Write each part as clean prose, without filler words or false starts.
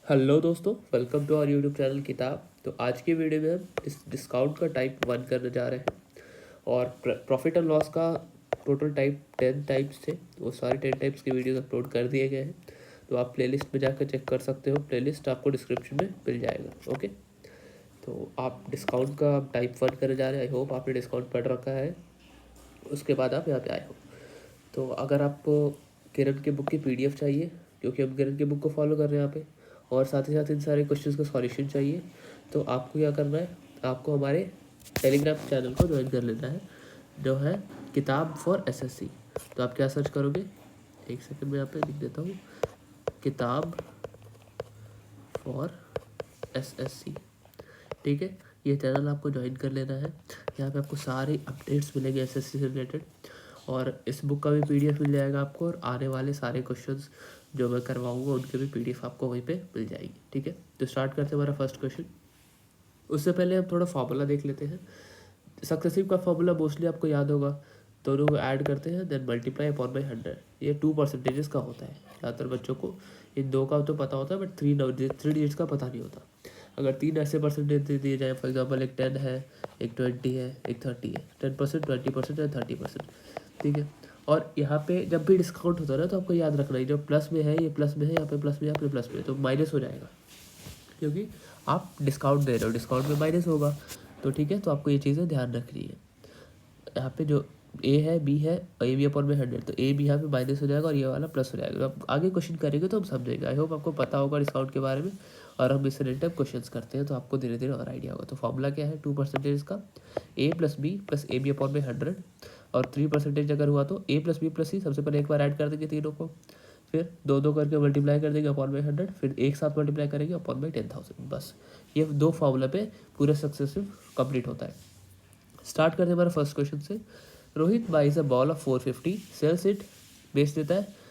Hello दोस्तों, welcome to our YouTube channel Kitab. तो आज की वीडियो में हम इस डिस्काउंट का टाइप 1 करने जा रहे हैं और प्रॉफिट एंड लॉस का टोटल टाइप 10 टाइप्स थे। वो सारे 10 टाइप्स के वीडियोस अपलोड कर दिए गए हैं, तो आप प्लेलिस्ट में जाकर चेक कर सकते हो। प्लेलिस्ट आपको डिस्क्रिप्शन में मिल जाएगा। ओके, तो आप डिस्काउंट का टाइप 1 करने जा रहे हैं। आई होप आपने डिस्काउंट पढ़ रखा है, उसके बाद आप यहाँ पे आए हो। तो अगर आपको किरण के बुक की PDF चाहिए, क्योंकि हम किरण के बुक को फॉलो कर रहे हैं यहाँ पे, और साथ ही साथ इन सारे क्वेश्चंस का सॉल्यूशन चाहिए, तो आपको क्या करना है, आपको हमारे टेलीग्राम चैनल को ज्वाइन कर लेना है, जो है किताब फॉर SSC। तो आप क्या सर्च करोगे, एक सेकंड में यहाँ पे लिख देता हूँ, किताब फॉर SSC। ठीक है, ये चैनल आपको ज्वाइन कर लेना है। यहाँ पे आपको सारे अपडेट्स मिलेंगे SSC से रिलेटेड, और इस बुक का भी PDF मिल जाएगा आपको, और आने वाले सारे क्वेश्चंस जो मैं करवाऊंगा उनके भी PDF आपको वहीं पे मिल जाएगी। ठीक है, तो स्टार्ट करते हैं हमारा फर्स्ट क्वेश्चन। उससे पहले हम थोड़ा फार्मूला देख लेते हैं। सक्सेसिव का फार्मूला मोस्टली आपको याद होगा, दोनों को ऐड करते हैं देन मल्टीप्लाई अपॉन बाई 100। ये 2% का होता है। ज़्यादातर बच्चों को इन दो का तो पता होता है, बट थ्री डिजिट्स का पता नहीं होता। अगर तीन ऐसे परसेंटेज दे दिए जाए, फॉर एग्जाम्पल एक 10 है, एक 20 है, एक 30 है, 10%, 20% या 30%। ठीक है, और यहाँ पे जब भी डिस्काउंट होता है ना, तो आपको याद रखना है, जो प्लस में है ये प्लस में है, यहाँ पे प्लस में, यहाँ पे प्लस में है, तो माइनस हो जाएगा, क्योंकि आप डिस्काउंट दे रहे हो, डिस्काउंट में माइनस होगा। तो ठीक है, तो आपको ये चीज़ें ध्यान रखनी है। यहाँ पे जो ए है, बी है, ए बी अपॉन में 100, तो ए बी यहाँ पे माइनस हो जाएगा और ये वाला प्लस हो जाएगा। तो आप आगे क्वेश्चन करेंगे तो हम समझेंगे। आई होप आपको पता होगा डिस्काउंट के बारे में, और हम इससे रिलेटेड क्वेश्चन करते हैं तो आपको धीरे धीरे और आइडिया होगा। तो फॉर्मूला क्या है 2% का, A plus B plus A B upon में 100, और 3% अगर हुआ तो A plus B plus C. सबसे पहले एक बार ऐड कर देंगे तीनों को, फिर दो दो करके मल्टीप्लाई कर देंगे अपॉन बाई 100, फिर एक साथ मल्टीप्लाई करेंगे अपॉन बाई 10,000। बस ये दो फॉर्मूला पे पूरा सक्सेसिव कंप्लीट होता है। स्टार्ट करते हैं हमारा फर्स्ट क्वेश्चन से। Rohit buys a ball of 450, sells it, बेच देता है।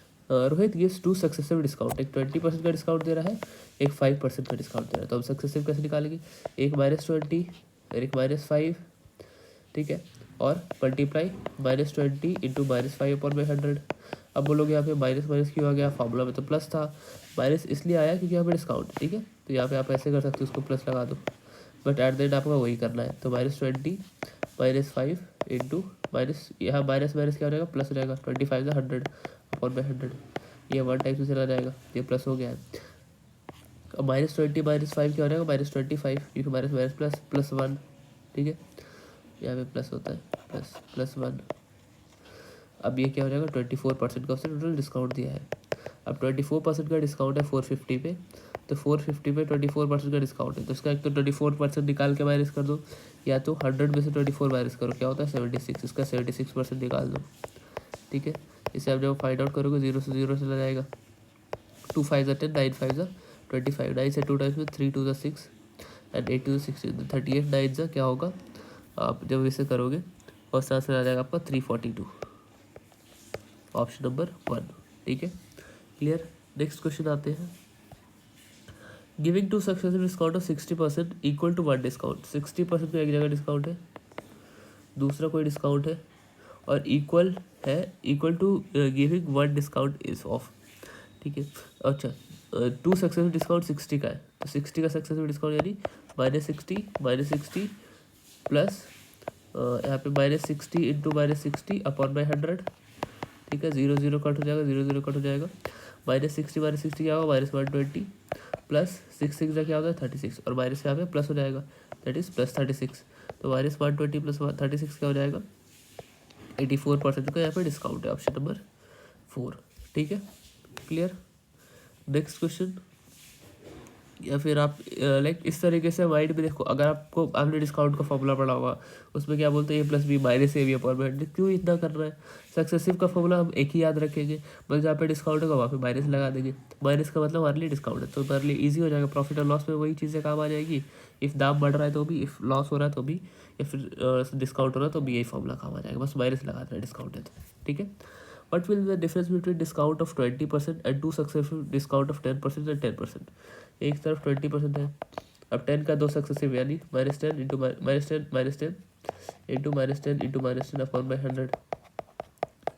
रोहित गिव्स 2 सक्सेसिव डिस्काउंट, एक 20% का डिस्काउंट दे रहा है, एक 5% का डिस्काउंट दे रहा है। तो हम सक्सेसिव कैसे निकालेंगे, एक -20 और एक -5। ठीक है, और मल्टीप्लाई -20 इंटू -5 अपॉन बाई 100। अब बोलोगे यहाँ पे माइनस माइनस क्यों आ गया, फार्मूला में तो प्लस था, माइनस इसलिए आया क्योंकि यहाँ पे डिस्काउंट। ठीक है, तो यहाँ पे आप ऐसे कर सकते हो, उसको प्लस लगा दो, बट एट द एंड आपका वही करना है। तो -20 -5 इंटू माइनस, यहाँ माइनस माइनस क्या हो जाएगा, प्लस हो जाएगा, 25 का 100 अपॉन बाई 100। ये 1 टाइप से चला जाएगा, ये प्लस हो गया है। अब -20 -5 क्या हो जाएगा, -25, क्योंकि माइनस माइनस प्लस, +1। ठीक है, यहाँ पे प्लस होता है, +1। अब ये क्या हो जाएगा, 24% का उसने टोटल डिस्काउंट दिया है। अब 24% का डिस्काउंट है 450 पे, तो 450 पे 24% का डिस्काउंट है, तो इसका एक तो 24% निकाल के माइनस कर दो, या तो 100 में से 24 माइनस करो, क्या होता है 76, इसका 76% निकाल दो। ठीक है, इसे आप जब फाइंड आउट करोगे 0 से 0 चला जाएगा, 2 5 10, 9 5 25, 9 से 2 टाइम्स में 3 2 6 एंड 8 2 16, 38 9 क्या होगा, आप जब इसे करोगे और साथ से आ जाएगा आपका 342, ऑप्शन नंबर 1। ठीक है, क्लियर। नेक्स्ट क्वेश्चन आते हैं। Giving two successive discount of 60% equal to 1 discount. 60% का एक जगह डिस्काउंट है, दूसरा कोई डिस्काउंट है, और इक्वल है, equal to giving 1 discount is of. ठीक है, अच्छा, 2 सक्सेसिव डिस्काउंट 60 का है, तो 60 का सक्सेसिव डिस्काउंट यानी -60 प्लस यहाँ पे -60 इंटू -60 अपॉन बाई 100। ठीक है, 0 0 कट हो जाएगा, 0 0 कट हो जाएगा, -60 क्या होगा, -120 प्लस 6 6 क्या होता है 36, और माइनस यहाँ पे प्लस हो जाएगा, दैट इज +36। तो -120 प्लस 36 क्या हो जाएगा, 84% का यहाँ पे डिस्काउंट है, ऑप्शन नंबर 4। ठीक है, क्लियर। नेक्स्ट क्वेश्चन, या फिर आप लाइक इस तरीके से माइंड में देखो, अगर आपको, आपने डिस्काउंट का फॉर्मूला पढ़ा होगा, उसमें क्या बोलते हैं, A plus B minus A B upon में 100। क्यों इतना कर रहा है, सक्सेसिव का फॉर्मूला हम एक ही याद रखेंगे, बस जहाँ पे डिस्काउंट होगा वहाँ पे माइनस लगा देंगे। माइनस का मतलब हमारे लिए डिस्काउंट है, तो हमारे लिए ईजी हो जाएगा। प्रॉफिट और लॉस में वही चीज़ें काम आ जाएगी, इफ़ दाम बढ़ रहा है तो भी, इफ़ लॉस हो रहा है तो भी, या फिर डिस्काउंट हो रहा है तो भी यही फॉर्मूला काम आ जाएगा, बस माइनस लगा देना डिस्काउंट है तो। ठीक है, what will be the difference between discount of 20% and 2 successive discount of 10% and 10%। एक तरफ 20% है, अब 10 का 2 सक्सेसिव यानी -10 into -10 into -10 into -10 upon by 100,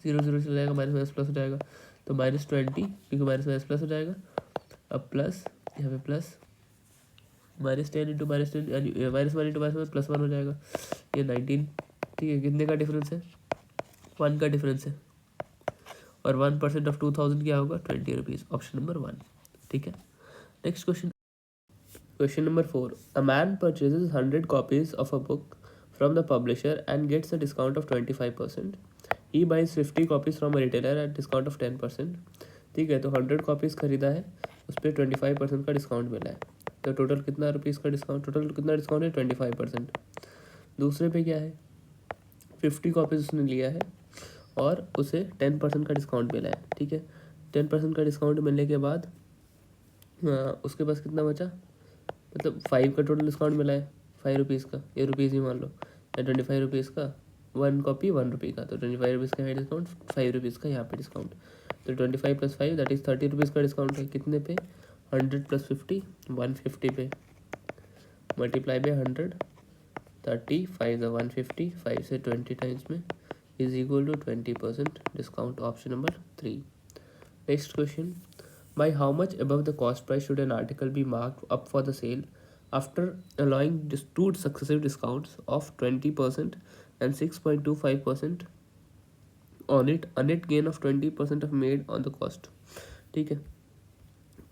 0 0 चला जाएगा, माइनस माइनस प्लस हो जाएगा, तो -20 क्योंकि माइनस माइनस प्लस हो जाएगा, अब प्लस यहाँ पे प्लस -10 इंटू -10 यानी -1 इंटू -1 +1 हो जाएगा, ये 19। ठीक है, कितने का डिफरेंस है? 1 का डिफरेंस है, और 1% ऑफ 2000 क्या होगा? 20 रुपीज़, ऑप्शन नंबर 1। ठीक है, next question, question number 4। A man purchases 100 copies of a book from the publisher and gets a discount of 25%। He buys 50 copies from a retailer at discount of 10%। ठीक है, तो 100 copies खरीदा है, उस पर 25% का डिस्काउंट मिला है, तो टोटल कितना रुपीज़ का डिस्काउंट, टोटल कितना डिस्काउंट है? 25%। दूसरे पे क्या है? 50 कॉपीज़ उसने लिया है और उसे 10% का डिस्काउंट मिला है। ठीक है, 10% का डिस्काउंट मिलने के बाद उसके पास कितना बचा? मतलब 5 का टोटल डिस्काउंट मिला है, 5 रुपीज़ का, ये रुपीज़ ही मान लो, या 25 रुपीज़ का, 1 कॉपी 1 रुपये का, तो 25 रुपीज़ का है डिस्काउंट, 5 रुपीज़ का यहाँ पे डिस्काउंट, तो 25 + 5 दैट इज़ 30 रुपीज़ का डिस्काउंट है। कितने पे? 100 + 50, 150 पे, मल्टीप्लाई बाय 100, 30, 5 = 150, 5 से 20 टाइम्स में is equal to 20% discount, option number 3। Next question, by how much above the cost price should an article be marked up for the sale after allowing just 2 successive discounts of 20% and 6.25% on it, a net gain of 20% of made on the cost। ठीक है,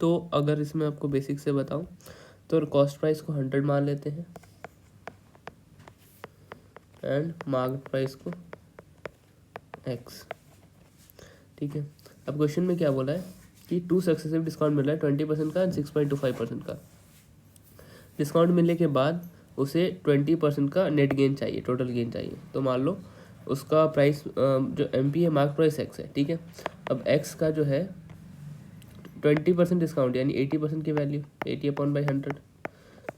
तो अगर इसमें आपको basic से बताऊं तो cost price को 100 मान लेते हैं एंड मार्केट प्राइस को x। ठीक है, अब क्वेश्चन में क्या बोला है कि 2 सक्सेसिव डिस्काउंट मिल रहा है, 20% का एंड 6.25% का। डिस्काउंट मिलने के बाद उसे 20% का नेट गेन चाहिए, टोटल गेन चाहिए। तो मान लो उसका प्राइस जो MP है, मार्क प्राइस x है। ठीक है, अब x का जो है 20% डिस्काउंट यानी 80% की वैल्यू 80/100,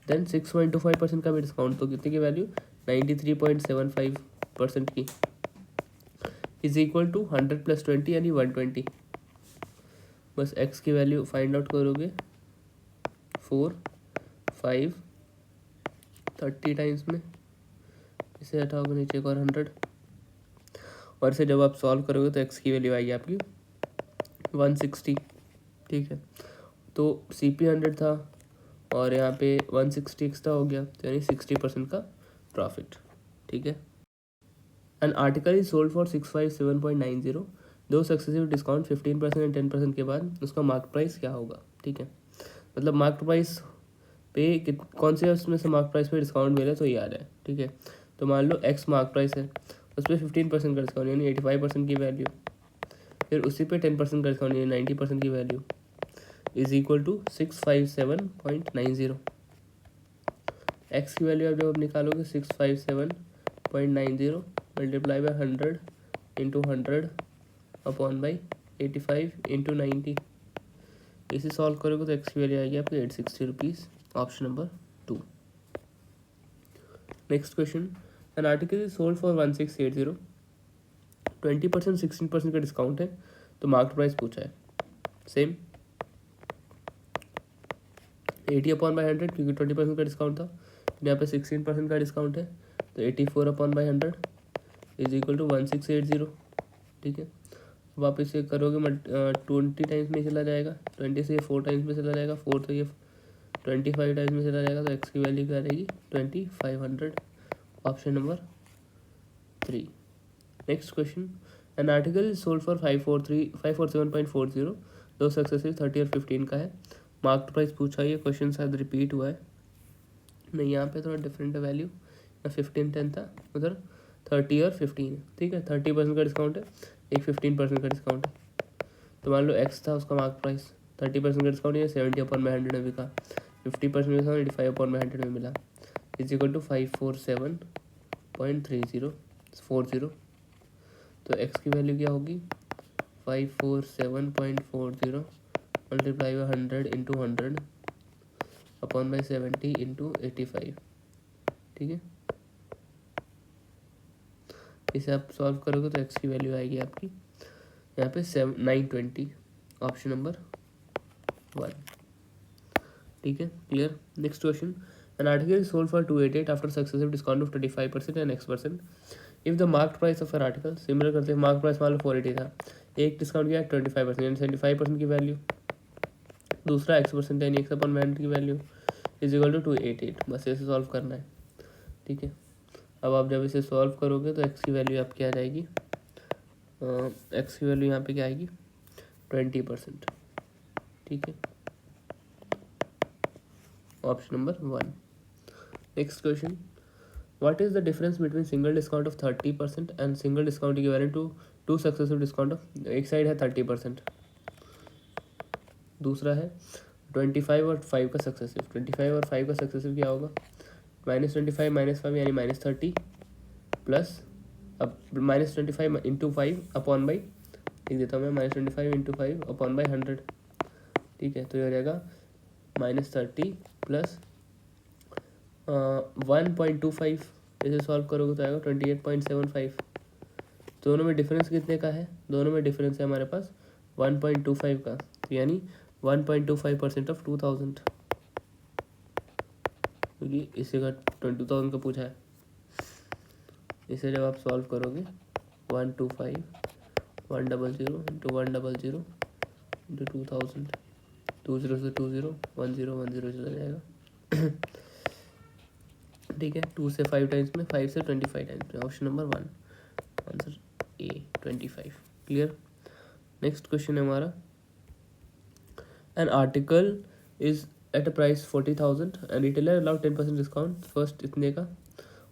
देन 6.25% का भी डिस्काउंट, तो कितने की वैल्यू 93.75% की, इज इक्वल टू 100 + 20 यानी 120। बस x की वैल्यू फाइंड आउट करोगे, 4, 5, 30 टाइम्स में, इसे हटाओगे नीचे एक और 100, और इसे जब आप सॉल्व करोगे तो x की वैल्यू आएगी आपकी 160। ठीक है, तो CP 100 था और यहाँ पे 160 एक्स्ट्रा हो गया, तो यानी 60% का प्रॉफिट। ठीक है, N article is sold for 657.90, दो सक्सेसिव डिस्काउंट 15% एंड 10% के बाद उसका मार्क प्राइस क्या होगा। ठीक है, मतलब मार्क प्राइस पे कौन से उसमें से मार्क प्राइस पे डिस्काउंट मिले तो ये आ रहा है। ठीक है, तो मान लो x मार्क प्राइस है, उस पर 15% का डिस्काउंट यानी 85% की वैल्यू, फिर उसी पे 10% का डिस्काउंट यानी 90% की value, is equal to 657.90। x की वैल्यू आप जब निकालोगे 657.90 multiply by 100 into 100 upon by 85 into 90, इसे सॉल्व करोगे तो x की वैल्यू आएगी आपकी 860 rupees, option number 2। Next question, N article is sold for 1680, 20% 16% का डिस्काउंट है, तो मार्केट प्राइस पूछा है सेम 80/100 क्योंकि 20% का डिस्काउंट था, यहाँ पे 16% का डिस्काउंट है, तो 84/100 इज इक्वल टू 1680। ठीक है, अब आप इसे करोगे 20 टाइम्स में चला जाएगा, 20 से 4 टाइम्स में चला जाएगा, 4 तो ये 25 टाइम्स में चला जाएगा, तो x की वैल्यू क्या रहेगी 2500, option number 3। Next question, N article is sold for 547.40, दो सक्सेसिव 30 और 15 का है, मार्केट प्राइस पूछा है, ये क्वेश्चन शायद रिपीट हुआ है, नहीं यहाँ पे थोड़ा डिफरेंट है वैल्यू, 15 10 था, उधर 30 और 15। ठीक है, 30% का डिस्काउंट है, एक 15% का डिस्काउंट है, तो मान लो x था उसका मार्क प्राइस, 30% का डिस्काउंट ये 70/100 में बिका, 50% डिस्काउंट 85/100 में मिला, इज इक्वल टू 547.3040। तो x की वैल्यू क्या होगी 547.40 multiply by 100 into 100 upon by 70 into 85। ठीक है, इसे आप सॉल्व करोगे तो x की वैल्यू आएगी आपकी यहाँ पे 920, ऑप्शन नंबर 1। ठीक है, clear. Next question, N article is sold for 288 after successive discount of 25% and x%, if the mark price of an article, similar करते हैं, मार्क प्राइस मान लो 480 था, एक डिस्काउंट किया 25% यानी 75% की वैल्यू, दूसरा x% यानी x अपन 100 की वैल्यू इज इक्वल टू 288। बस ऐसे सॉल्व करना है, ठीक है। अब आप जब इसे सॉल्व करोगे तो x की वैल्यू आपकी आ जाएगी, x की वैल्यू यहाँ पे क्या आएगी 20%, ठीक है। Option number 1। Next question, what is the difference between single discount of 30% and single discount equivalent to two successive discount of, एक साइड है 30%, दूसरा है 25 और 5 का सक्सेसिव। 25 और 5 का सक्सेसिव क्या होगा, -25 -5 यानी -30 प्लस, अब -25 इंटू 5 अपॉन बाई, लिख देता हूँ मैं, -25 इंटू 5 अपॉन बाई 100, ठीक है। तो ये हो जाएगा -30 प्लस 1.25, इसे सॉल्व करोगे तो आएगा 28.75। दोनों में डिफरेंस कितने का है, दोनों में डिफरेंस है हमारे पास 1.25 का, यानी 1.25% ऑफ 2000, क्योंकि इसी का 20,000 का पूछा है। इसे जब आप सॉल्व करोगे 125 100 इंटू 100 इंटू 2000, 20 से 20 10 चला जाएगा ठीक है। 2 से 5 टाइम्स में, 5 से 25 टाइम्स में। ऑप्शन नंबर 1 आंसर ए 25। क्लियर। नेक्स्ट क्वेश्चन है हमारा, an article is at a price 40,000 and retailer allow 10% discount first इतने का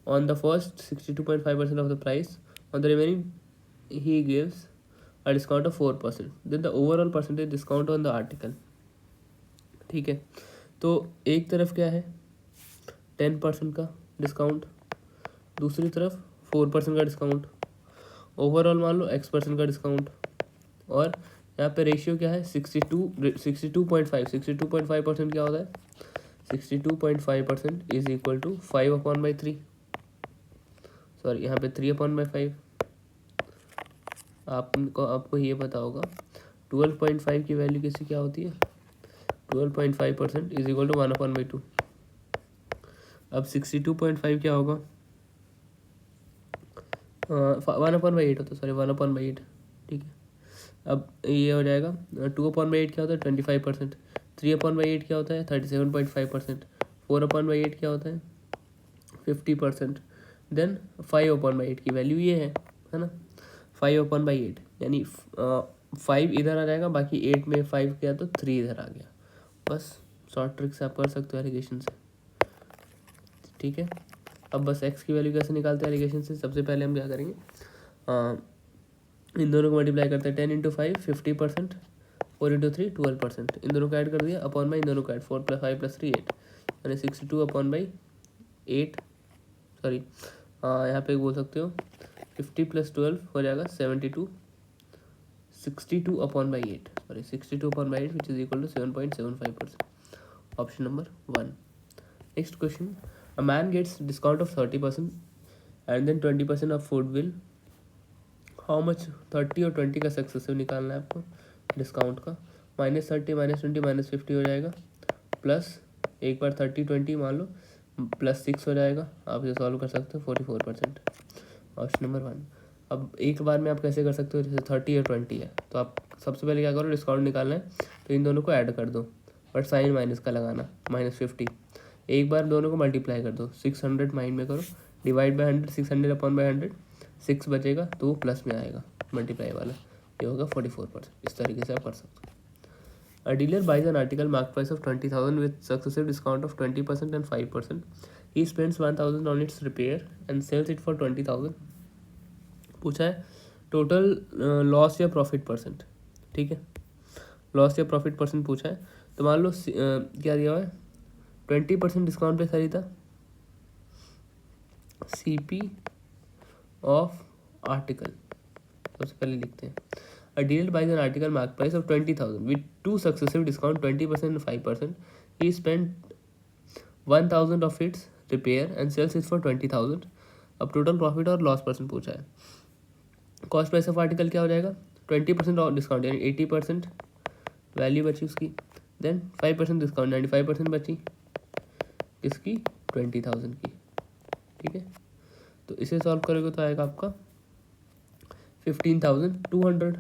on the first 62.5% of the price, on the remaining he gives a discount of 4%, then the overall percentage discount on the article, ठीक है। तो एक तरफ क्या है 10% का डिस्काउंट, दूसरी तरफ 4% का डिस्काउंट, ओवरऑल मान लो x% का डिस्काउंट, और यहाँ पे रेशियो क्या है 62.5% क्या होता है 62.5% इज इक्वल टू 5/3, सॉरी यहाँ पे 3/5। आपको ये पता होगा 12.5 की वैल्यू किसी क्या होती है, 12.5% इज इक्वल टू 1/2। अब 62.5 क्या होगा 1/8 होता है, सॉरी 1/8, ठीक है। अब ये हो जाएगा 2/8 क्या होता है 25%, 3/8 क्या होता है 37.5%, 4/8 क्या होता है 50%, देन 5/8 की वैल्यू ये है ना 5/8, यानी 5 इधर आ जाएगा, बाकी 8 में 5 गया तो 3 इधर आ गया। बस शॉर्ट ट्रिक से आप कर सकते हो एलिगेशन से, ठीक है। अब बस x की वैल्यू कैसे निकालते हैं एलिगेशन से, सबसे पहले हम क्या करेंगे, इन दोनों को मल्टीप्लाई करते हैं, 10 इंटू 5 50%, 4 इंटू 3 12%, इन दोनों को ऐड कर दिया अपॉन बाई इन दोनों को ऐड, 4 + 5 + 3 8, यानी 62/8, सॉरी यहाँ पे बोल सकते हो 50 + 12 हो जाएगा 72, 62/8, sorry 62/8 which is equal to 7.75%। Option number 1। Next question, a man gets discount of 30% and then 20% of food bill, how much 30 और 20 का सक्सेसिव निकालना है आपको डिस्काउंट का, -30 -20 -50 हो जाएगा, प्लस एक बार 30 20 मान लो +6 हो जाएगा, आप इसे सॉल्व कर सकते हो 44%। Option number 1। अब एक बार में आप कैसे कर सकते हो, जैसे 30 और 20 है तो आप सबसे पहले क्या करो, डिस्काउंट निकालना है तो इन दोनों को ऐड कर दो, बट साइन माइनस का लगाना, -50। एक बार दोनों को मल्टीप्लाई कर दो, 600 माइंड में करो, डिवाइड बाई 100, 600/100, 6 बचेगा तो वो प्लस में आएगा मल्टीप्लाई वाला, ये होगा 44%। इस तरीके से आप कर सकते हो। A dealer buys an article marked price of 20,000 with successive discount of 20% and 5%. He spends 1,000 on its repair and sells it for 20,000. पूछा है टोटल लॉस या प्रॉफिट परसेंट, ठीक है। लॉस या प्रॉफिट परसेंट पूछा है, तो मान लो क्या दिया हुआ है 20% डिस्काउंट पे खरीदा, CP ऑफ आर्टिकल सबसे पहले लिखते हैं। A dealer buys an article marked price of 20,000 with 2 successive discount 20% and 5%. He spent 1,000 of its repair and sells it for 20,000. अब टोटल प्रॉफिट और लॉस परसेंट पूछा है। कॉस्ट प्राइस ऑफ आर्टिकल क्या हो जाएगा 20% और डिस्काउंट यानी 80% वैल्यू बची उसकी, देन 5% डिस्काउंट 95% बची किसकी 20,000 की, ठीक है। तो इसे सॉल्व करोगे तो आएगा आपका 15,200,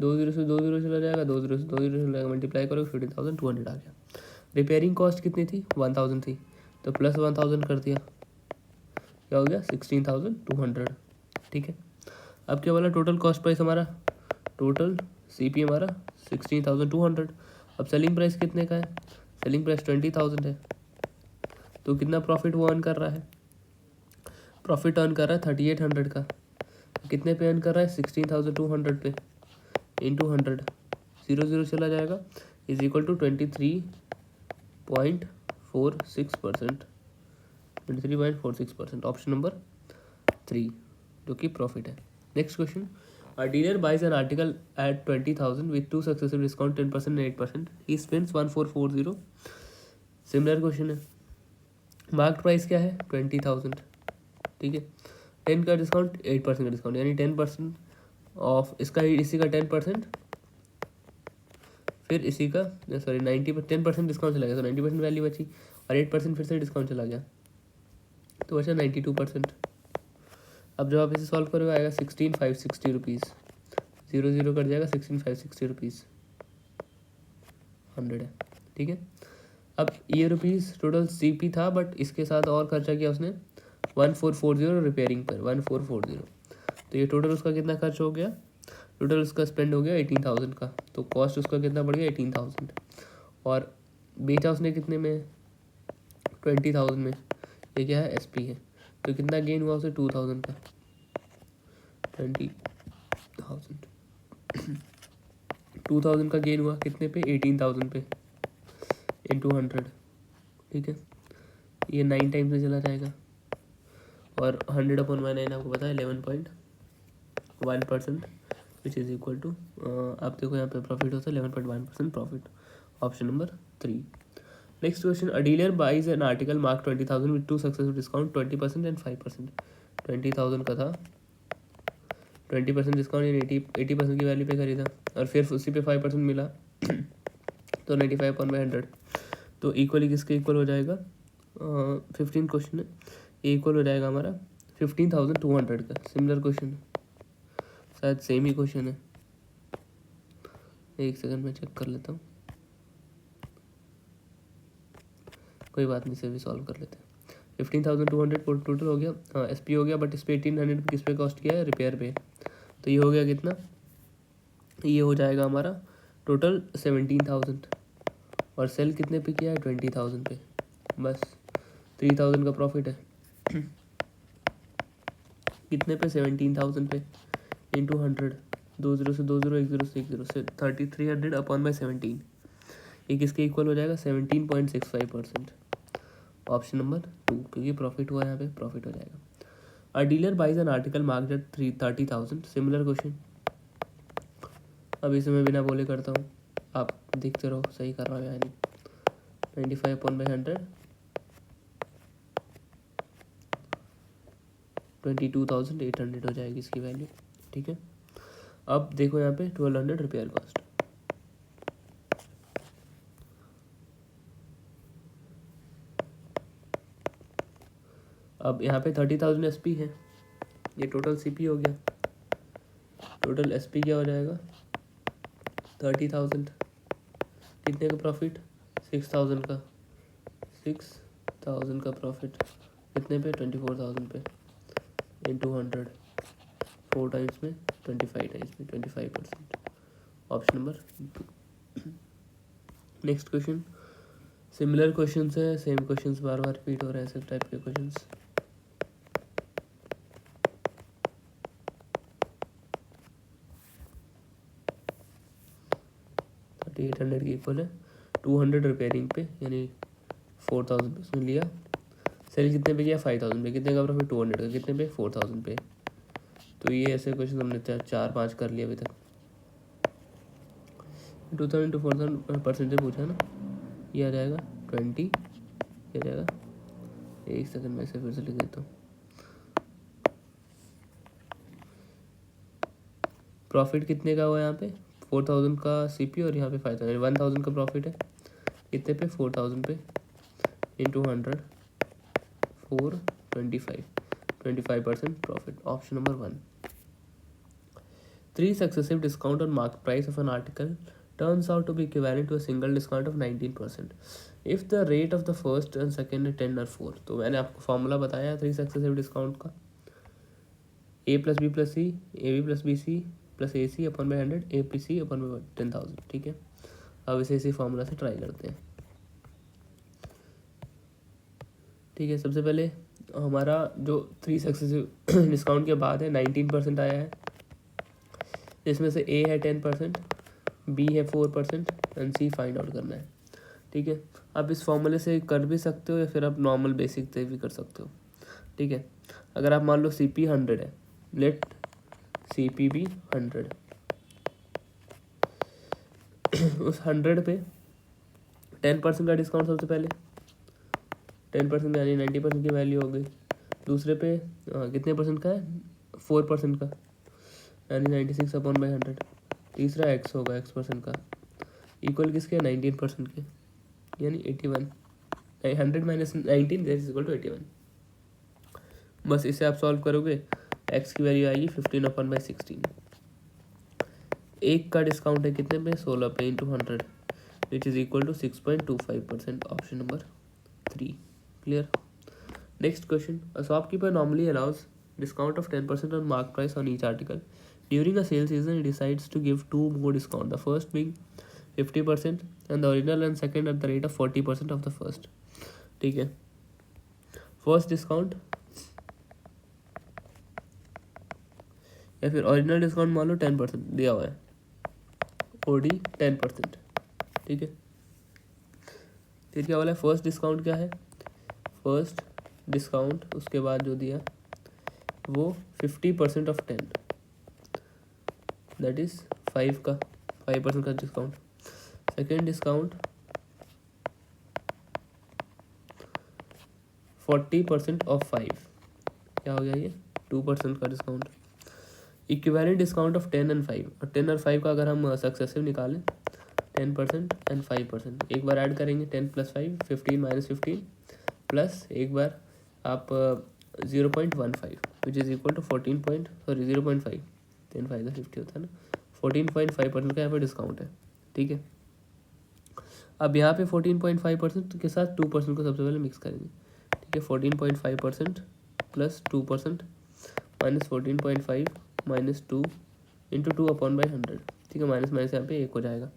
2 जीरो से 2 जीरो चला जाएगा, 2 जीरो से 2 जीरो चला जाएगा, मल्टीप्लाई करो 15,200 आ गया। रिपेयरिंग कॉस्ट कितनी थी? 1000 थी, तो प्लस 1000 कर दिया, क्या हो गया? 16,200। ठीक है, अब क्या बोला? टोटल कॉस्ट प्राइस हमारा, टोटल CP हमारा 16,200। अब सेलिंग प्राइस कितने का है? सेलिंग प्राइस 20,000 है, तो कितना प्रॉफिट वो अर्न कर रहा है? प्रॉफिट अर्न कर रहा है 3800 का। कितने पे अर्न कर रहा है? 16,200 पे, इंटू 100, 0 0 चला जाएगा, is equal to 23.46%, 23.46%, option number 3 जो कि प्रॉफिट है। Next question, a dealer buys an article at 20,000 with 2 successive discount 10% and 8%, he spends 1440। Similar question है, मार्क्ड प्राइस क्या है? 20,000, ठीक है, 10 का डिस्काउंट 8% का डिस्काउंट, यानी 10% ऑफ इसका, इसी का 10%, फिर इसी का सॉरी 10% डिस्काउंट चला गया, तो 90% वैल्यू बची, और 8% फिर से डिस्काउंट चला गया, तो बचा 92%। अब जब आप इसे सॉल्व करोगे आएगा 16,560 रुपीज़, 0 0 कट जाएगा, 16,560 रुपीज़ 100 है। ठीक है, अब ये रुपीज़ टोटल CP था, बट इसके साथ और खर्चा किया उसने 1440 रिपेयरिंग पर, 1440, तो ये टोटल उसका कितना खर्च हो गया? टोटल उसका स्पेंड हो गया 18,000 का, तो कॉस्ट उसका कितना बढ़ गया? 18,000, और बेचा उसने कितने में? 20,000 में। ये क्या है? SP है, तो कितना गेन हुआ उसे? 2,000 का, 20,000 2,000 का गेन हुआ कितने पे? 18,000 पे, इंटू 100। ठीक है, ये 9 टाइम्स में चला जाएगा, और 100/9 आपको पता है 11.1%, विच इज़ इक्वल टू, आप देखो यहाँ पे प्रॉफिट होता है 11.1% profit, option number 3। Next question, a dealer buys an article mark 20,000 with 2 successive discount 20% and 5%। 20,000 का था, 20% डिस्काउंट यानी 80% की वैल्यू पे खरीदा, और फिर उसी पे 5% मिला, तो 95/100, तो इक्वली किसके इक्वल हो जाएगा? 15 क्वेश्चन है, इक्वल हो जाएगा हमारा 15,200 का। सिमिलर क्वेश्चन है, शायद सेम ही क्वेश्चन है, एक सेकंड में चेक कर लेता हूँ, कोई बात नहीं, इसे भी सॉल्व कर लेते हैं। 15,200 टोटल हो गया, SP हो गया, बट इस पे 1800 किस पे कॉस्ट किया है? रिपेयर पे, तो ये हो गया कितना? ये हो जाएगा हमारा टोटल 17,000, और सेल कितने पे किया है? 20,000 पे, बस 3,000 का प्रॉफिट है। कितने पे? 17,000 पे, इंटू 100, 2 0 से 2 0, 1 0 से 1 0 से 3,300/17, ये किसके इक्वल हो जाएगा? 17.65%, ऑप्शन नंबर 2, क्योंकि प्रॉफिट हुआ यहाँ पे, प्रॉफिट हो जाएगा। A dealer buys an article marked at 30,000, similar question. अब इसे मैं बिना बोले करता हूँ, आप देखते रहो सही कर रहा हूँ या नहीं। 95/100, 22,800 हो जाएगी इसकी वैल्यू। ठीक है, अब देखो यहाँ पे 1,200 रिपेयर कॉस्ट, अब यहाँ पे 30,000 SP है, ये टोटल CP हो गया, टोटल SP क्या हो जाएगा? 30,000, कितने का प्रॉफिट? 6,000 का, 6,000 का प्रॉफिट, कितने पे? 24,000 पे, इंटू 100, 4 टाइम्स में, 25 टाइम्स में, 25%, option number 2। Next question, similar questions है, सेम क्वेश्चंस बार बार रिपीट हो रहे हैं, सब टाइप के क्वेश्चंस। 3,800 की इक्वल है, 200 रिपेयरिंग पे, यानी 4,000 पे उसने लिया, सेल कितने पे किया? 5,000 पे, कितने का प्रॉफिट? 200 का, कितने पे? 4,000 पे। तो ये ऐसे क्वेश्चन हमने 4-5 कर लिए अभी तक। 2,000 to 4,000 परसेंटेज पूछा ना, ये आ जाएगा 20, ये आ जाएगा, एक सेकंड में इसे फिर से लिख देता हूँ। प्रॉफिट कितने का हुआ यहाँ पे? 4,000 का CP, और यहाँ पे 5,000, 1,000 का प्रॉफिट है, कितने पे? 4,000 पे, into 100, 425, 25% profit, option number 1। 3 successive discount on market price of an article turns out to be equivalent to a single discount of 19%. If the rate of the first and second है 10 और 4, तो मैंने आपको formula बताया 3 successive discount का, a plus B plus C, A B plus B C plus A C upon by 100, A P C upon by 10,000. ठीक है, अब इसे इसी फॉर्मूला से ट्राई करते हैं. ठीक है, सबसे पहले हमारा जो 3 सक्सेसिव डिस्काउंट के बाद है 19% आया है, जिसमें से ए है 10%, बी है 4% एंड सी फाइंड आउट करना है. ठीक है, आप इस फॉर्मूले से कर भी सकते हो या फिर आप नॉर्मल बेसिक से भी कर सकते हो. ठीक है, अगर आप मान लो सी पी 100 है, लेट सी पी बी 100, उस 100 पे 10% का डिस्काउंट सबसे पहले 10% यानी 90% की वैल्यू हो गई. दूसरे पे कितने परसेंट का है, 4% का यानी 96 अपॉन बाई 100. तीसरा एक्स होगा, x% का, इक्वल किसके 19% के यानी 81. 100 minus 19 that is equal to 81. बस इसे आप सॉल्व करोगे, x की वैल्यू आएगी 15 अपॉन बाई 16. एक का डिस्काउंट है कितने पे, 16 पे into 100 which is equal to 6.25%. Option number 3. Clear. Next question. A shopkeeper normally allows discount of 10% on mark price on each article. During a sale season, he decides to give 2 more discount, the first being 50% and the original and second at the rate of 40% of the first. ठीक है, first discount या फिर original discount मान लो 10% दिया हुआ है, OD 10%. ठीक है, फिर क्या बोला है, फर्स्ट डिस्काउंट क्या है, फर्स्ट डिस्काउंट उसके बाद जो दिया वो 50% ऑफ 10 दैट इज 5% का डिस्काउंट. सेकेंड डिस्काउंट 40% ऑफ 5, क्या हो गया ये 2% का discount. Equivalent discount of 10 and 5, और 10 और 5 का अगर हम सक्सेसिव निकालें 10% एंड 5%, एक बार ऐड करेंगे 10 प्लस 5 15 माइनस 15 प्लस एक बार आप 0.15 विच इज़ इक्वल टू 0.5, 10 5 50 होता है ना, 14.5% का यहाँ पे डिस्काउंट है. ठीक है, अब यहाँ पे 14.5% के साथ 2% को सबसे पहले मिक्स करेंगे. ठीक है, 14.5% plus 2% minus 14.5 minus 2 into 2 upon by 100. ठीक है, माइनस माइनस यहाँ पे 1 हो जाएगा,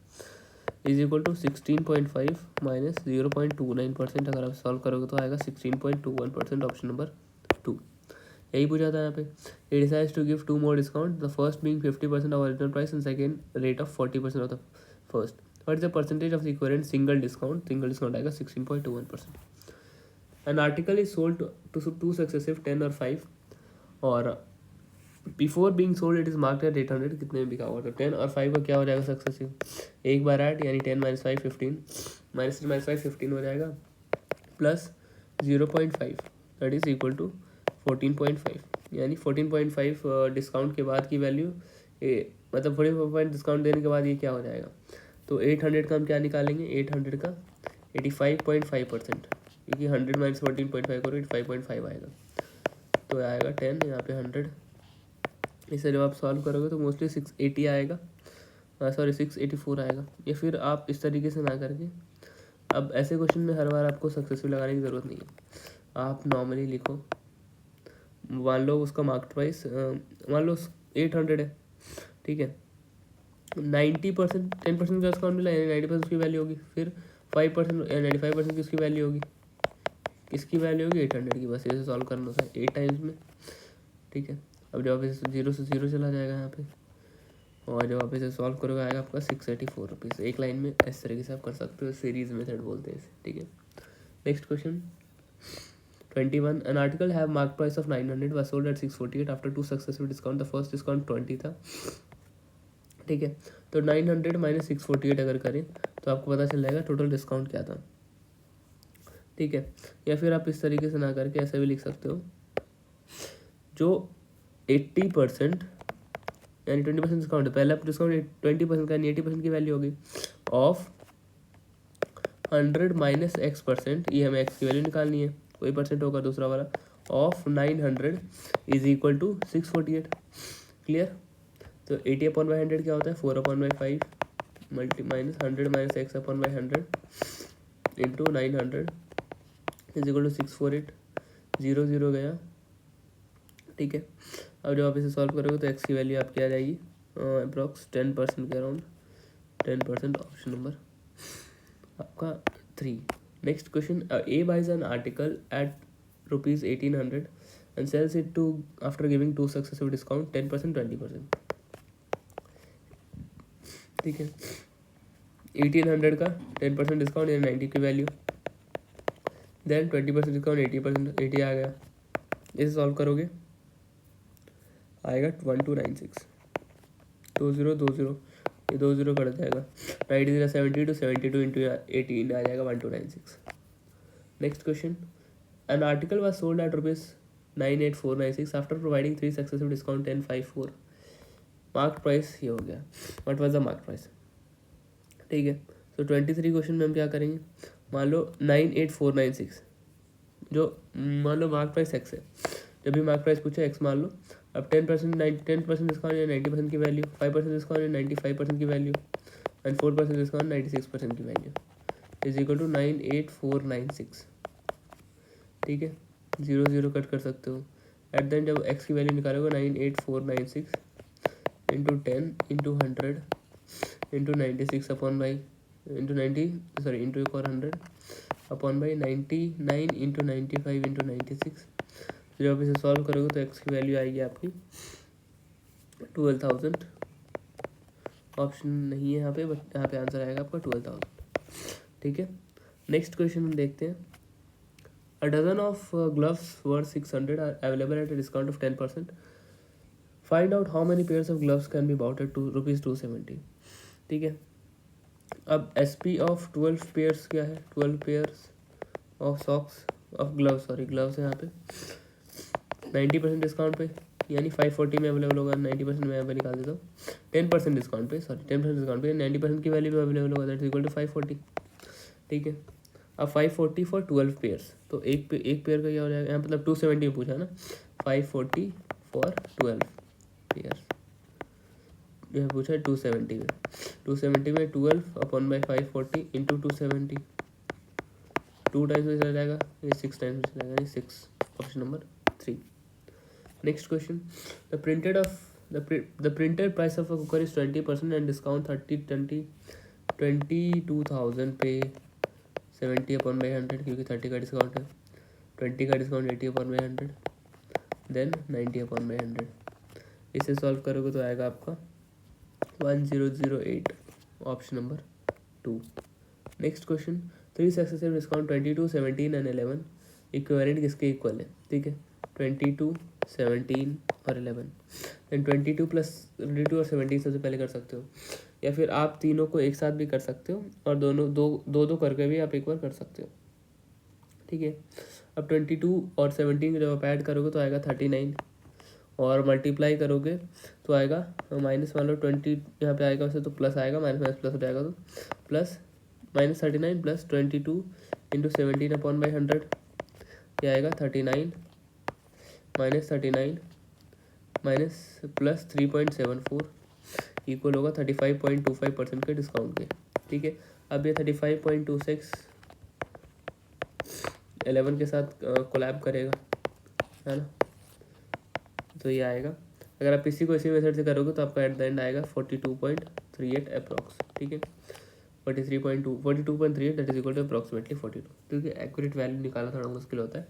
इज इक्वल टू 16.5 माइनस 0.29%. अगर आप सॉल्व करोगे तो आएगा 16.21%. Option number 2. यही पूछा था यहाँ पे. He decides to give 2 more discount, the first being 50% of original price and second rate of 40% of the first. What is the percentage of the equivalent single discount? Single discount आएगा 16.21%. An article is sold to 2 successive 10 और 5, और before being sold it is marked at 800. कितने में बिका हुआ, तो 10 और 5 का क्या हो जाएगा सक्सेसिव, एक बार ऐड यानी 10 माइनस 5 15 माइनस 5 15 हो जाएगा plus 0.5 that is equal to 14.5, यानी 14.5 डिस्काउंट के बाद की वैल्यू, मतलब 44% डिस्काउंट देने के बाद ये क्या हो जाएगा, तो 800 का हम क्या निकालेंगे, 800 का 85.5%, क्योंकि 100 माइनस 14.5 करो 85.5 आएगा, तो आएगा 10 यहाँ पे 100. इसे जब आप सॉल्व करोगे तो मोस्टली 680 आएगा, 684 आएगा. या फिर आप इस तरीके से ना करके, अब ऐसे क्वेश्चन में हर बार आपको सक्सेसिव लगाने की ज़रूरत नहीं है, आप नॉर्मली लिखो. मान लो उसका मार्केट प्राइस मान लो 800 है. ठीक है, 90% 10% का डिस्काउंट मिला यानी 90% की वैल्यू होगी, फिर 5% या 95% की उसकी वैल्यू होगी, किसकी वैल्यू होगी 800 की. बस ऐसे सॉल्व करना होता है 8 टाइम्स में. ठीक है, अब जब आप इसे 0 से 0 चला जाएगा यहाँ पे, और जब आप इसे सॉल्व करोगे आएगा आपका 684 रुपीज़. एक लाइन में इस तरीके से आप कर सकते हो, सीरीज मेथड बोलते हैं इसे. ठीक है, next question 21. An article have mark price of 900 was sold at 648 after 2 successive discount. The first discount 20 था. ठीक है, तो 900 माइनस 648 अगर करें तो आपको पता चल जाएगा टोटल डिस्काउंट क्या था. ठीक है, या फिर आप इस तरीके से ना करके ऐसा भी लिख सकते हो, जो 80% यानी 20% डिस्काउंट है, पहला डिस्काउंट 20% का यानी 80% की वैल्यू होगी, ऑफ 100 माइनस x%, ये हमें x की वैल्यू निकालनी है, कोई परसेंट होगा दूसरा वाला, of 900 is equal to 648. Clear. तो 80/100 क्या होता है, 4/5 multi minus 100 minus x/100 into 900 is equal to 648, 0 0 गया। ठीक है, अब जब आप इसे सॉल्व करोगे तो x की वैल्यू आपकी आ जाएगी अप्रॉक्स 10% के अराउंड, 10%, ऑप्शन नंबर आपका 3। Next question, A buys an article at ₹1800 and sells it to after giving 2 successive discount 10%, 20%। ठीक है, 1800 का 10% डिस्काउंट यानी 90 की वैल्यू, देन 20% डिस्काउंट 80%, 80 आ गया। इसे सॉल्व करोगे आएगा 1296, 2020, ये 20 कट जाएगा, 90 72 to 72 इंटू 18 आ जाएगा 1296। Next question, an article was sold at ₹98496 after providing 3 successive discount 1054। Mark price ये हो गया, what was the mark price. ठीक है, तो 23 क्वेश्चन में हम क्या करेंगे, मान लो 98496 जो मान लो मार्क प्राइस एक्स है, जब भी मार्क प्राइस पूछे एक्स मान लो। अब 10% डिस्काउंट या 90% की वैल्यू, 5% डिस्काउंट या 95% की वैल्यू, एंड 4% डिस्काउंट 96% की वैल्यू इज इक्वल टू 98496। ठीक है, 0 0 कट कर सकते हो। एट देन जब एक्स की वैल्यू निकालोगे 98496 into 10 into 100 into 96 upon by into 90 sorry into एक और 100 अपॉन बाई 99 इंटू 95 इंटू 96। जब आप इसे सॉल्व करोगे तो एक्स की वैल्यू आएगी आपकी 12,000। ऑप्शन नहीं है यहाँ पे, बट यहाँ पे आंसर आएगा आपका 12,000। ठीक है, नेक्स्ट क्वेश्चन हम देखते हैं। A dozen of gloves worth 600 are available at a discount of 10%. Find out how many pairs of gloves can be bought at ₹270। ठीक है, अब SP ऑफ 12 पेयर्स क्या है, 12 pairs of socks of gloves, sorry gloves है यहाँ पे 90% discount पे, यानी 540 में अवेलेबल होगा, 90% में यहाँ पे निकाल देता हूँ, 10% डिस्काउंट पे, सॉरी 10% डिस्काउंट पे 90% की वैल्यू में अवेलेबल होगा, दैट इज इक्वल टू 540। ठीक है, अब 540 फॉर 12 पेयर्स, तो एक पेयर का क्या हो जाएगा यहाँ, मतलब 270 में पूछा ना, 540 फॉर 12 पेयर्स, यह पूछा है 270 में, 270 में 12 अपॉन बाई 540 इंटू 270, 2 टाइम्स में चला जाएगा, ये 6 टाइम्स में चला जाएगा, यानी 6, option number 3। Next question, the printed price of a cooker is 20% and discount 22,000 पे 70 अपॉन बाई 100, क्योंकि 30 का डिस्काउंट है, 20 का discount 80 upon by 100, then 90 upon by 100। इसे सॉल्व करोगे तो आएगा आपका 1008, option number 2। Next question, 3 successive discount 22, 17 and 11 equivalent किसके इक्वल है। ठीक है, 22, 17 और 11, देन 22 प्लस 22 और 17 सबसे पहले कर सकते हो, या फिर आप तीनों को एक साथ भी कर सकते हो, और दोनों दो करके भी आप एक बार कर सकते हो। ठीक है, अब 22 और 17 जब आप ऐड करोगे तो आएगा 39, और मल्टीप्लाई करोगे तो आएगा माइनस, मान लो 20 यहाँ पे आएगा वैसे तो प्लस आएगा, माइनस माइनस प्लस हो जाएगा, तो plus minus 39 plus 22 into 17 upon by 100, ये आएगा 39 माइनस 39 माइनस प्लस 3.74 इक्वल होगा 35.25% के डिस्काउंट के। ठीक है, अब ये 35.26 11 के साथ कोलैब करेगा, है ना, तो ये आएगा, अगर आप इसी को इसी मेथड से करोगे तो आपका एट द एंड आएगा 42.38 अप्रॉक्स। ठीक है, 42.38 that is equal to approximately 42, क्योंकि एक्यूरेट वैल्यू निकालना थोड़ा मुश्किल होता है,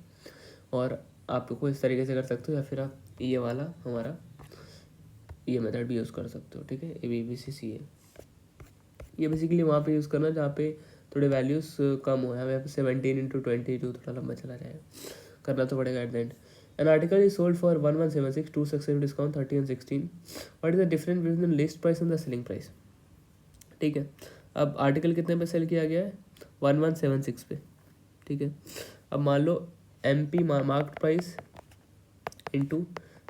और आपको इस तरीके से कर सकते हो, या फिर आप ये वाला हमारा ये मेथड भी यूज़ कर सकते हो। ठीक है, ABCCA ये बेसिकली वहाँ पे यूज़ करना जहाँ पे थोड़े वैल्यूज़ कम हो, यहाँ पे 17 इंटू 22 थोड़ा लंबा चला जाएगा, करना तो पड़ेगा at the end. An article is sold for 1176, 2 successive discount 30 and 16. What is the difference between the list price and the selling price? ठीक है, अब आर्टिकल कितने पे सेल किया गया है, 1176 पे। ठीक है, अब मान लो MP मार्क्ड प्राइस इंटू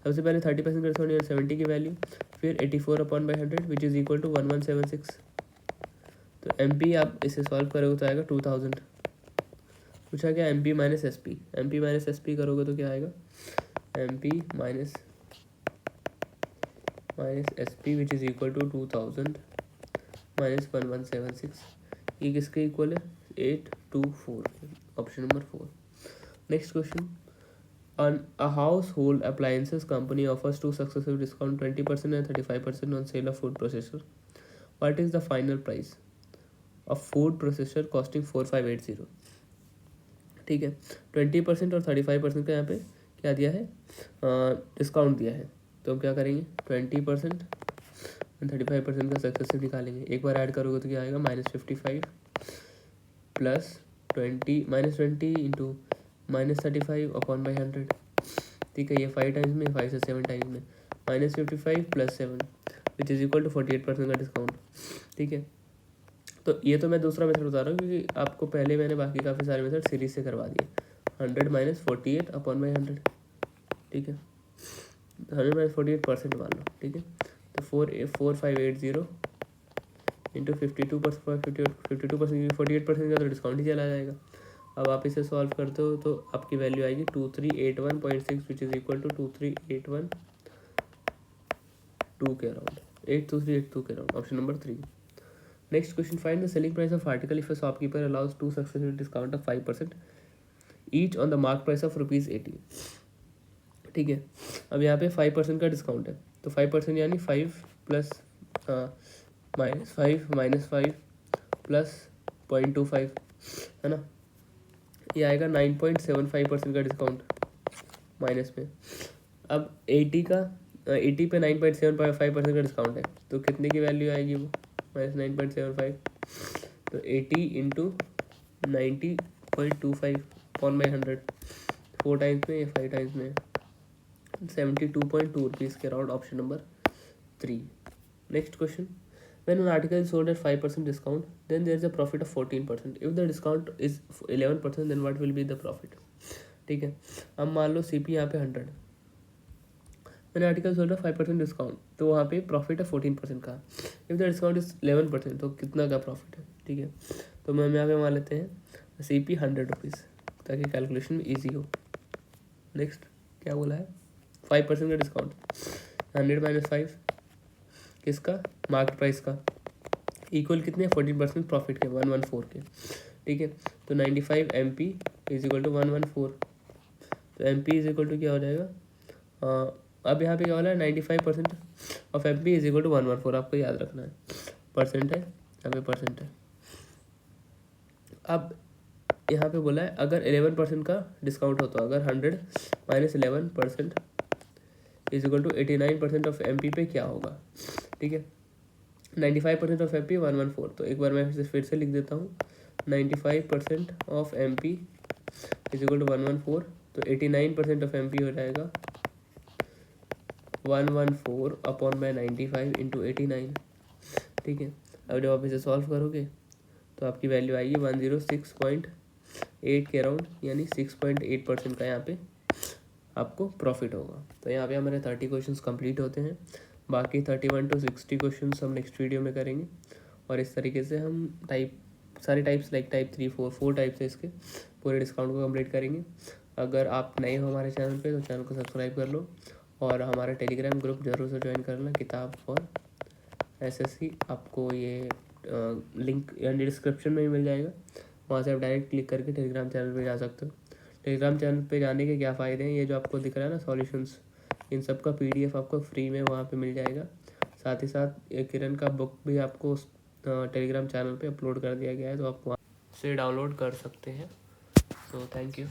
सबसे पहले 30% का डिस्काउंट 70 की वैल्यू, फिर 84 upon by 100 which is equal to 1176। तो MP आप इसे सॉल्व करोगे तो आएगा 2000। पूछा क्या, MP माइनस SP करोगे तो क्या आएगा, MP minus minus SP which is equal to 2000 minus 1176, ये किसके इक्वल है? 824, option number 4। Next question, a household appliances company offers two successive discount 20% and 35% on sale of food processor. What is the final price of food processor costing 4580? ठीक है, 20% और 35% का यहाँ पे क्या दिया है? डिस्काउंट दिया है। तो हम क्या करेंगे? 20% एंड 35% का सक्सेसिव निकालेंगे। एक बार ऐड करोगे तो क्या आएगा? -55 प्लस 20 -20 इंटू -35 अपॉन बाई 100। ठीक है, ये 5 टाइम्स में, 5 से 7 टाइम्स में, -55 plus 7 which is equal to 48% का डिस्काउंट। ठीक है, तो ये तो मैं दूसरा मेथड बता रहा हूँ क्योंकि आपको पहले मैंने बाकी काफ़ी सारे मेथड सीरीज से करवा दिए। 100 माइनस 48 अपॉन बाई 100। ठीक है, 100 माइनस 48% मान लो। ठीक है, तो 4580 इंटू 52%, 48% का तो डिस्काउंट ही चला जाएगा। अब आप इसे सॉल्व करते हो तो आपकी वैल्यू आएगी 2381.6 विच इज़ इक्वल टू 2381.2 के अराउंड, 82382 के around, option number 3। Next question, find the selling price of article if a shopkeeper allows to successive discount of 5% each on the mark price of ₹80। ठीक है, अब यहाँ पे 5% का डिस्काउंट है, तो 5% यानी 5 प्लस -5 -5 प्लस 0.25 है ना, ये आएगा 9.75% का डिस्काउंट माइनस में। अब 80 पे 9.75% का डिस्काउंट है, तो कितने की वैल्यू आएगी वो? -9.75, तो 80 इंटू 90.25 अपॉन बाई 100, 4 टाइम्स में, 5 टाइम्स में, 72.2 रुपीज़ के around, option number 3। Next question, when an article is sold at 5% discount then there is a profit of 14%. if the discount is 11% then what will be the profit? ठीक है, अब मान लो CP यहाँ पे 100, मैंने article sold 5% discount, तो वहाँ पे प्रॉफिट है 14% का। इफ़ द डिस्काउंट इज 11% तो कितना का प्रॉफिट है? ठीक है, तो हम यहाँ पे मान लेते हैं CP 100 रुपीज़ ताकि कैलकुलेशन में ईजी हो। नेक्स्ट क्या बोला है? 5% का डिस्काउंट, 100 माइनस 5 किसका? मार्केट प्राइस का, इक्वल कितने? 14% प्रॉफिट के, 114 के। ठीक है, तो 95 MP इज इक्वल टू 114, तो MP इज इक्वल टू क्या हो जाएगा? अब यहाँ पे क्या वाला है? 95% of MP is equal to 114, आपको याद रखना है, परसेंट है यहाँ पे, परसेंट है। अब यहाँ पे बोला है अगर 11% का डिस्काउंट हो, तो अगर 100 minus 11% is equal to 89% of MP पे क्या होगा? ठीक है, 95% ऑफ MP 114, तो एक बार मैं फिर से लिख देता हूँ, 95% of MP is equal to 114, तो 89% ऑफ MP हो जाएगा 114 अपॉन बाय 95 इंटू 89। ठीक है, अब जब आप इसे सॉल्व करोगे तो आपकी वैल्यू आएगी 106.8 के अराउंड, यानी 6.8% का यहाँ पे आपको प्रॉफिट होगा। तो यहाँ पे हमारे 30 क्वेश्चंस कंप्लीट होते हैं, बाकी 31 to 60 क्वेश्चंस हम नेक्स्ट वीडियो में करेंगे। और इस तरीके से हम सारे टाइप्स लाइक टाइप 3 4 टाइप्स है इसके, पूरे डिस्काउंट को कंप्लीट करेंगे। अगर आप नए हो हमारे चैनल पे तो चैनल को सब्सक्राइब कर लो और हमारा टेलीग्राम ग्रुप जरूर से ज्वाइन कर लेना, किताब और SSC, आपको ये लिंक यानी डिस्क्रिप्शन में ही मिल जाएगा, वहाँ से आप डायरेक्ट क्लिक करके टेलीग्राम चैनल पे जा सकते हो। टेलीग्राम चैनल पे जाने के क्या फ़ायदे हैं, ये जो आपको दिख रहा है ना सॉल्यूशंस, इन सब का PDF आपको फ्री में वहाँ पे मिल जाएगा। साथ ही साथ किरण का बुक भी आपको टेलीग्राम चैनल पे अपलोड कर दिया गया है, तो आप वहाँ से डाउनलोड कर सकते हैं। So thank you.